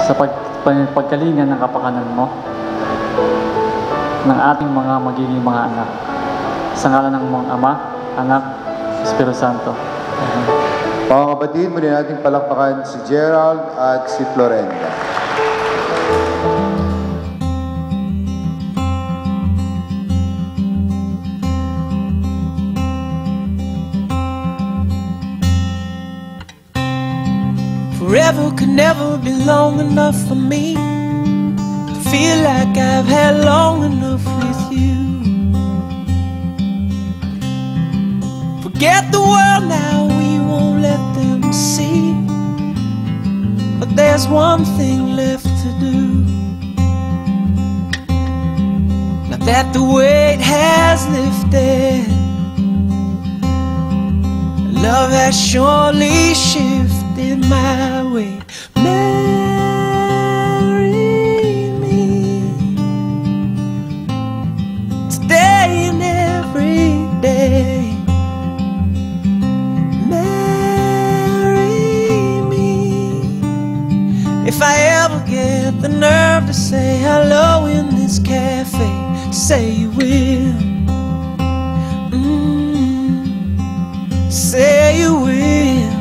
sa pagkalinga ng kapakanan mo ng ating mga magiging mga anak. Sa ngalan ng mga Ama, Anak, Espiritu Santo. Amen. Mga kapatid, muli natin palakpakan si Gerald at si Florenda. Forever could never be long enough for me to feel like I've had long enough with you. Forget the world now, we won't let them see. But there's one thing left to do. Now that the weight has lifted, love has surely shifted my way. Marry me today and every day. Marry me if I ever get the nerve to say hello in this cafe. Say you will. Say you will.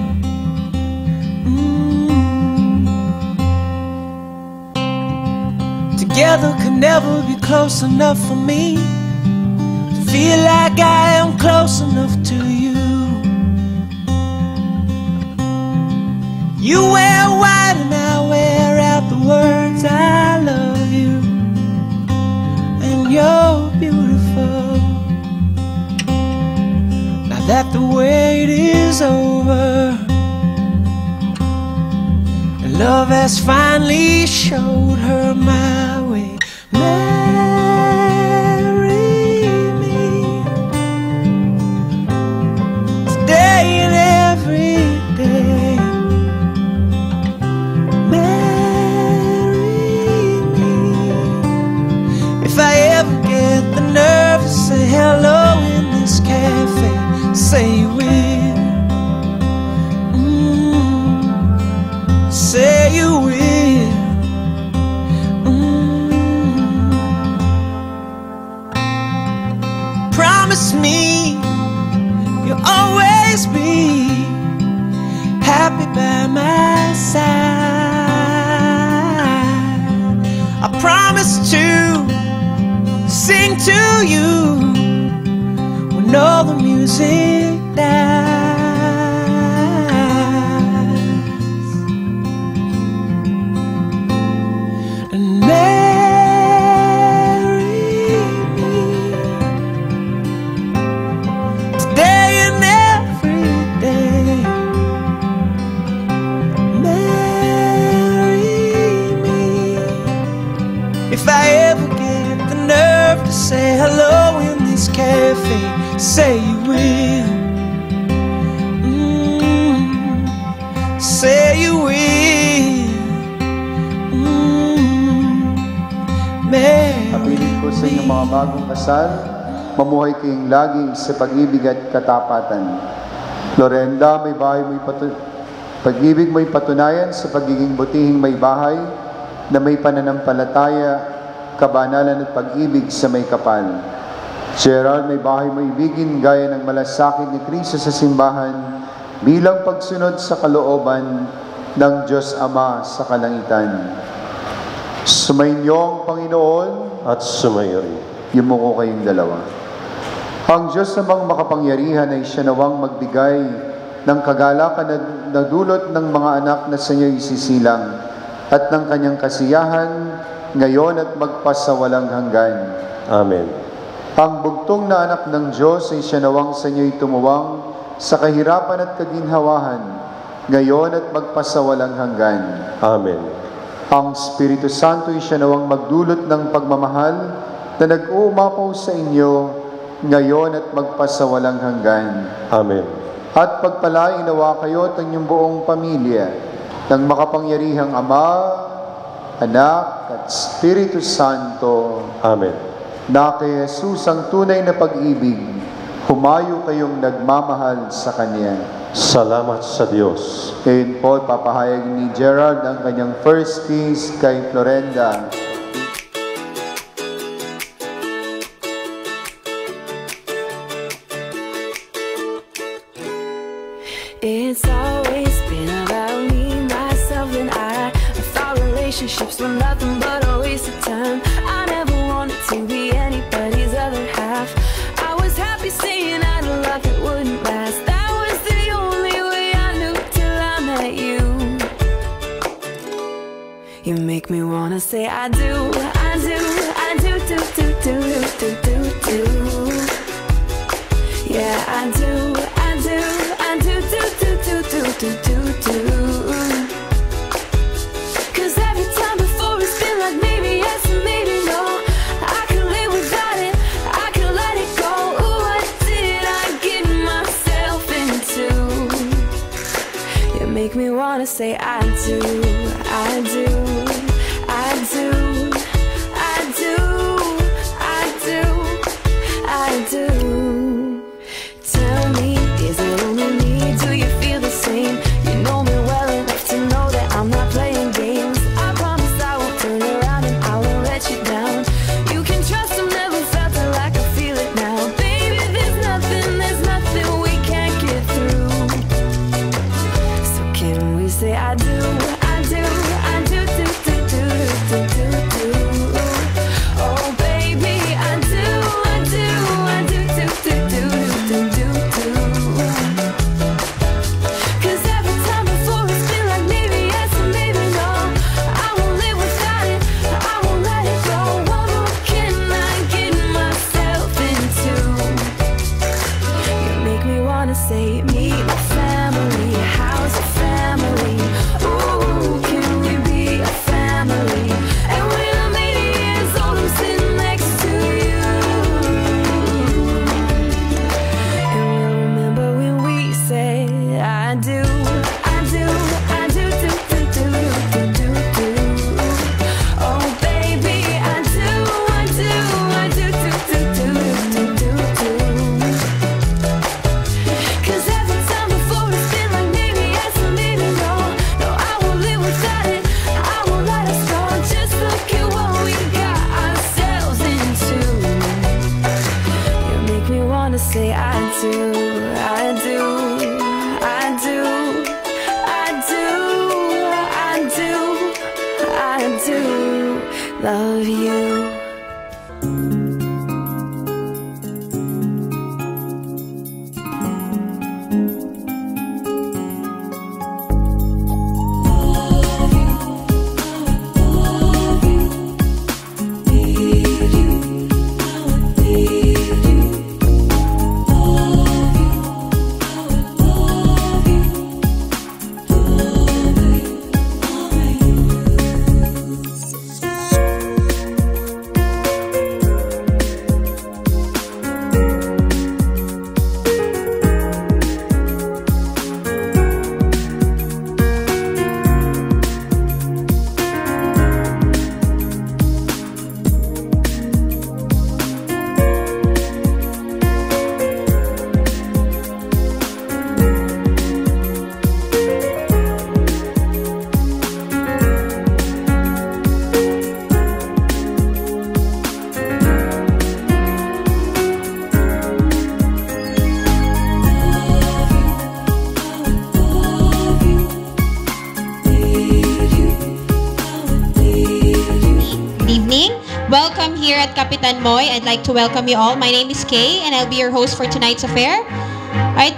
Together could never be close enough for me to feel like I am close enough to you. You wear white and I wear out the words I love you, and you're beautiful. Now that the wait is over, and love has finally showed her my way. Marry me today and every day. Marry me if I ever get the nerve to say hello in this cafe. Say you will. Say you will. Promise me you'll always be happy by my side. I promise to sing to you when all the music dies. And marry me today and every day. Marry me if I ever get the nerve to say hello in this cafe. Say you will. Say you will. Kapiling ko sa inyong mga bagong kasal, mamuhay kayong lagi sa pag-ibig at katapatan. Florenda, may bahay mo'y pag-ibig mo'y patunayan sa pagiging butihing may bahay na may pananampalataya, kabanalan at pag-ibig sa may kapal. Gerald, may bahay mo ibigin gaya ng malasakit ni Kristo sa simbahan bilang pagsunod sa kalooban ng Diyos Ama sa kalangitan. Sumainyo ang Panginoon at sumayo rin. Yumuko kayong dalawa. Ang Diyos namang makapangyarihan ay siya nawang magbigay ng kagalakan na dulot ng mga anak na sa inyo isisilang at ng kanyang kasiyahan ngayon at magpasawalang hanggan. Amen. Ang bugtong na anak ng Diyos ay siya nawang sa inyo'y tumuwang sa kahirapan at kaginhawahan, ngayon at magpasawalang hanggan. Amen. Ang Espiritu Santo ay siya nawang magdulot ng pagmamahal na nag-uumapaw sa inyo, ngayon at magpasawalang hanggan. Amen. At pagpalain nawa kayo at inyong buong pamilya ng makapangyarihang Ama, Anak at Espiritu Santo. Amen. Na kay Jesus ang tunay na pag-ibig, humayo kayong nagmamahal sa Kanya. Salamat sa Diyos. Ngayon po, papahayag ni Gerald ang kanyang first kiss kay Florenda. It's always been about me, myself, and I thought relationships were nothing but a waste of time. I never wanted to be anybody's other half. I was happy saying I knew love that wouldn't last. That was the only way I knew till I met you. You make me wanna say I do, I do, I do, do, do, do, do, do, do. Yeah, I do, I do, I do, do, do, do, do, do, do, do. 'Cause every time before it's been like maybe yes and maybe no. I can live without it, I can let it go. Ooh, what did I get myself into? You make me wanna say I do, I do, I do, I do, I do, I do. Tell me, is it only me? Do you feel the same? You know me well enough to know that I'm not playing games. I promise I won't turn around and I won't let you down. You can trust I've never felt it like I feel it now. Baby, there's nothing we can't get through. So can we say I do, I do, I do, do, do, do, do, do, do. Oh baby, I do, I do, I do, do, do, do, do, do, do. 'Cause every time before it's been like maybe yes and maybe no. I won't live without it, I won't let it go. What more can I get myself into? You make me wanna say meet my family, how's your family? Ooh, can we be a family? And when I'm 80 years old, I'm sitting next to you. And we'll remember when we said I do, I do, I do, do, do, do, do, do, do. Oh baby, I do, I do, I do, do, do, do, do, do, do. 'Cause every time before it's been like maybe yes and maybe no. No, I won't live without it, I won't let us go. Just look at what we got ourselves into. You make me wanna say I do, I do, I do, I do, I do, I do love you. Welcome here at Kapitan Moy. I'd like to welcome you all. My name is Kay and I'll be your host for tonight's affair. Alright,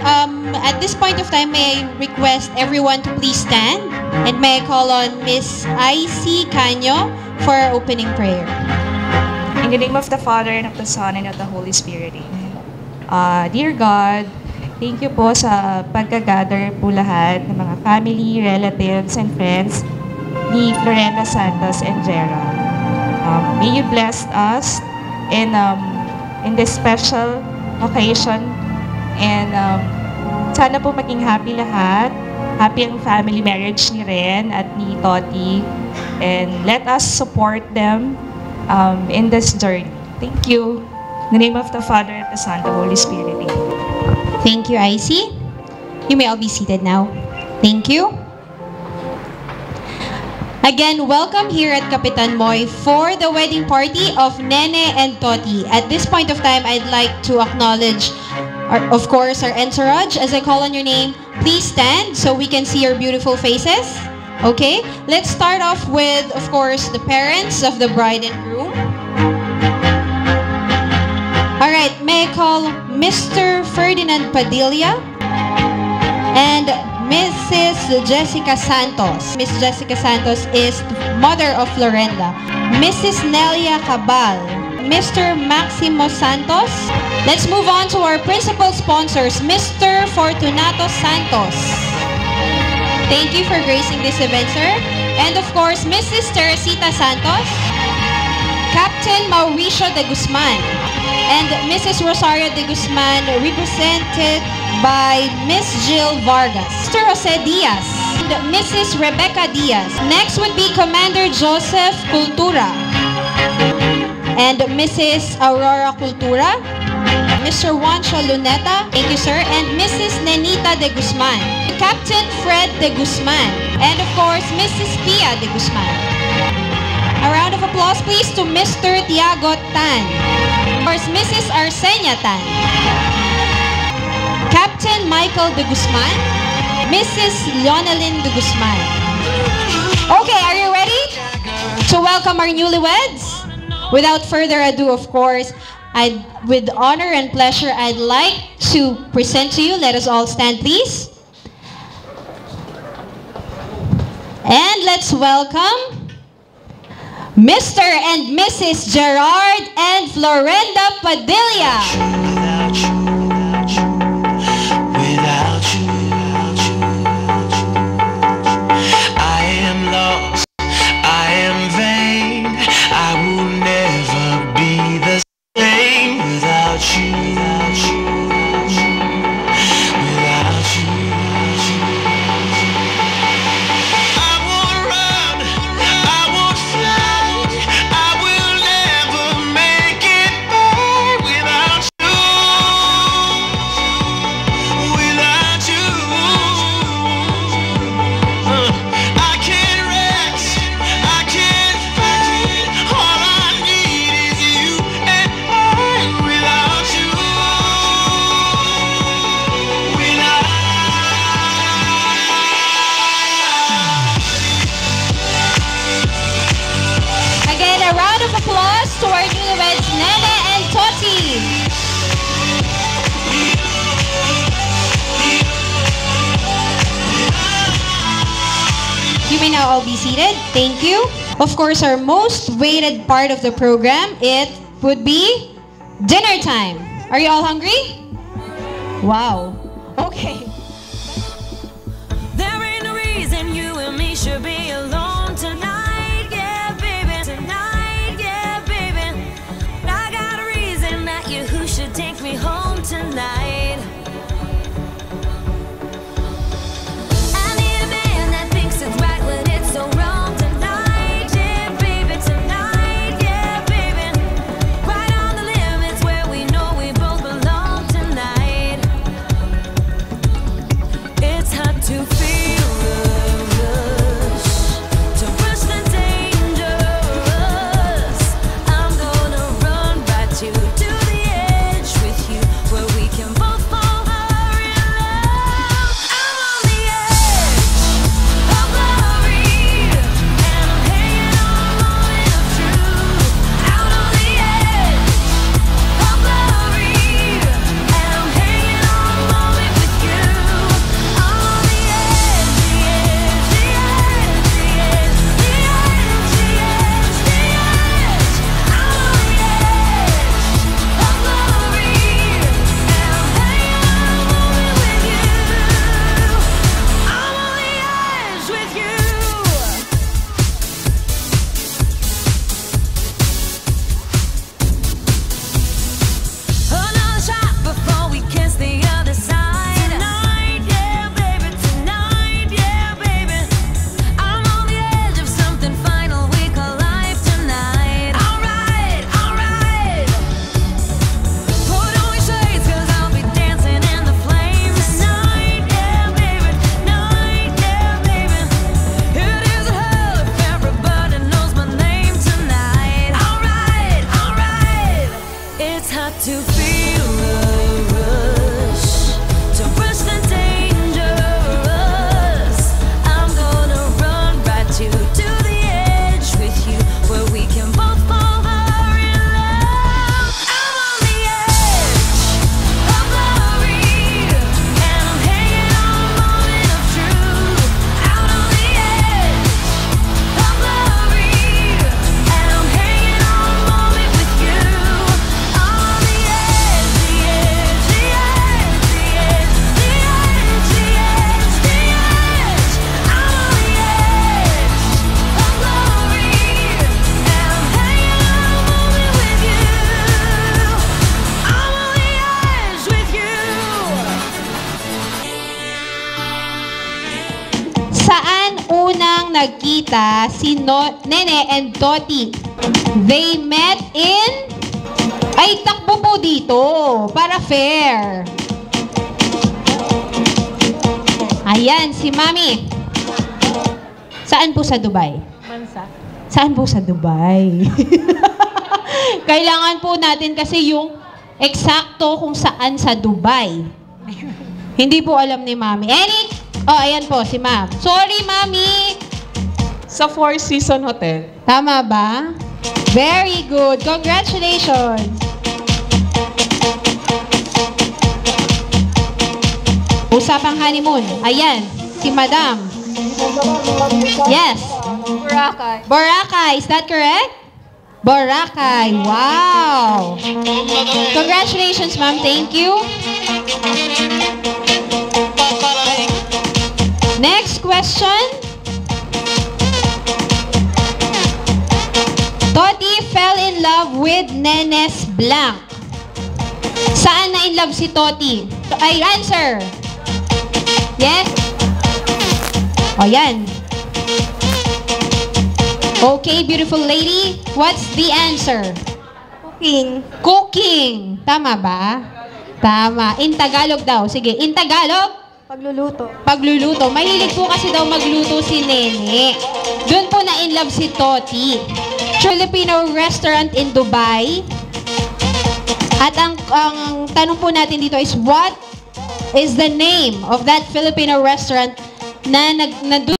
at this point of time, may I request everyone to please stand and may I call on Miss IC Canyo for our opening prayer. In the name of the Father, and of the Son, and of the Holy Spirit. Amen. Dear God, thank you po sa pagka-gather po lahat ng mga family, relatives, and friends ni Florenda Santos and Gerald. May you bless us in this special occasion, and sana po maging happy lahat. Happy ang family marriage ni Ren at ni Toti, and let us support them in this journey. Thank you. In the name of the Father, and the Son, and the Holy Spirit. Amen. Thank you, IC. You may all be seated now. Thank you. Again, welcome here at Kapitan Moy for the wedding party of Nene and Toti. At this point of time, I'd like to acknowledge, of course, our entourage. As I call on your name, please stand so we can see your beautiful faces. Okay, let's start off with, of course, the parents of the bride and groom. All right, may I call Mr. Ferdinand Padilla and Mrs. Jessica Santos. Miss Jessica Santos is the mother of Florenda. Mrs. Nelia Cabal. Mr. Maximo Santos. Let's move on to our principal sponsors, Mr. Fortunato Santos. Thank you for gracing this event, sir. And of course, Mrs. Teresita Santos, Captain Mauricio de Guzman, and Mrs. Rosario de Guzman, represented by Miss Jill Vargas, Mr. Jose Diaz, and Mrs. Rebecca Diaz. Next would be Commander Joseph Cultura and Mrs. Aurora Cultura, Mr. Juancho Luneta, thank you, sir, and Mrs. Nenita de Guzman, Captain Fred de Guzman, and of course, Mrs. Pia de Guzman. A round of applause, please, to Mr. Tiago Tan, of course, Mrs. Arsenia Tan, Captain Michael de Guzman, Mrs. Leonelyn de Guzman. Okay, are you ready to welcome our newlyweds? Without further ado, of course, with honor and pleasure, I'd like to present to you, let us all stand, please. And let's welcome Mr. and Mrs. Gerard and Florenda Padilla. Without you, I am lost, I am vain, I will never be the same without you, without you. I won't run, I won't fly, I will never make it by without you. Without you, I can't rest, I can't fight. All I need is you and I. Without you, Again, a round of applause to our newlyweds, Nene and Toti. You may now all be seated. Thank you. Of course, our most waited part of the program, it would be dinner time. Are you all hungry? Wow. Okay. There ain't no reason you and me should be alone tonight, yeah, baby. Tonight, yeah, baby. I got a reason that you who should take me home tonight. I need a man that thinks it's right when it's so wrong tonight, yeah, baby. Tonight, yeah, baby. Right on the limits where we know we both belong tonight. to feel the rush, to rush the dangerous. I'm gonna run right to the edge with you, where we can both fall in love. I'm on the edge of glory, and I'm hanging on a moment of truth. Out on the edge of glory, and I'm hanging on a moment with you. I'm on the edge, the edge, the edge, the edge, the edge, the edge, the edge. I'm on the edge of glory, and I'm hanging on a moment with you. I'm on the edge with you. Saan unang nagkita si Nene and Toti? They met in... Ay, takbo po dito para fair. Ayan, si Mami. Saan po sa Dubai? Saan po sa Dubai? Kailangan po natin kasi yung eksakto kung saan sa Dubai. Hindi po alam ni Mami. Oh, ayan po, si Ma'am. Sorry, Mami. Sa Four Seasons Hotel. Tama ba? Very good. Congratulations. Usapang honeymoon. Ayan, si Madam. Yes. Boracay. Boracay, is that correct? Boracay. Wow. Congratulations, Ma'am. Thank you. Next question. Toti fell in love with Nenes Blanc. Saan na in love si Toti? Ay, answer. Yes? O, yan. Okay, beautiful lady. What's the answer? Cooking. Cooking. Tama ba? Tama. In Tagalog daw. Sige, in Tagalog. Pagluluto. Pagluluto. Mahilig po kasi daw magluto si Nene. Doon po na in love si Toti. Filipino restaurant in Dubai. At ang tanong po natin dito is, what is the name of that Filipino restaurant na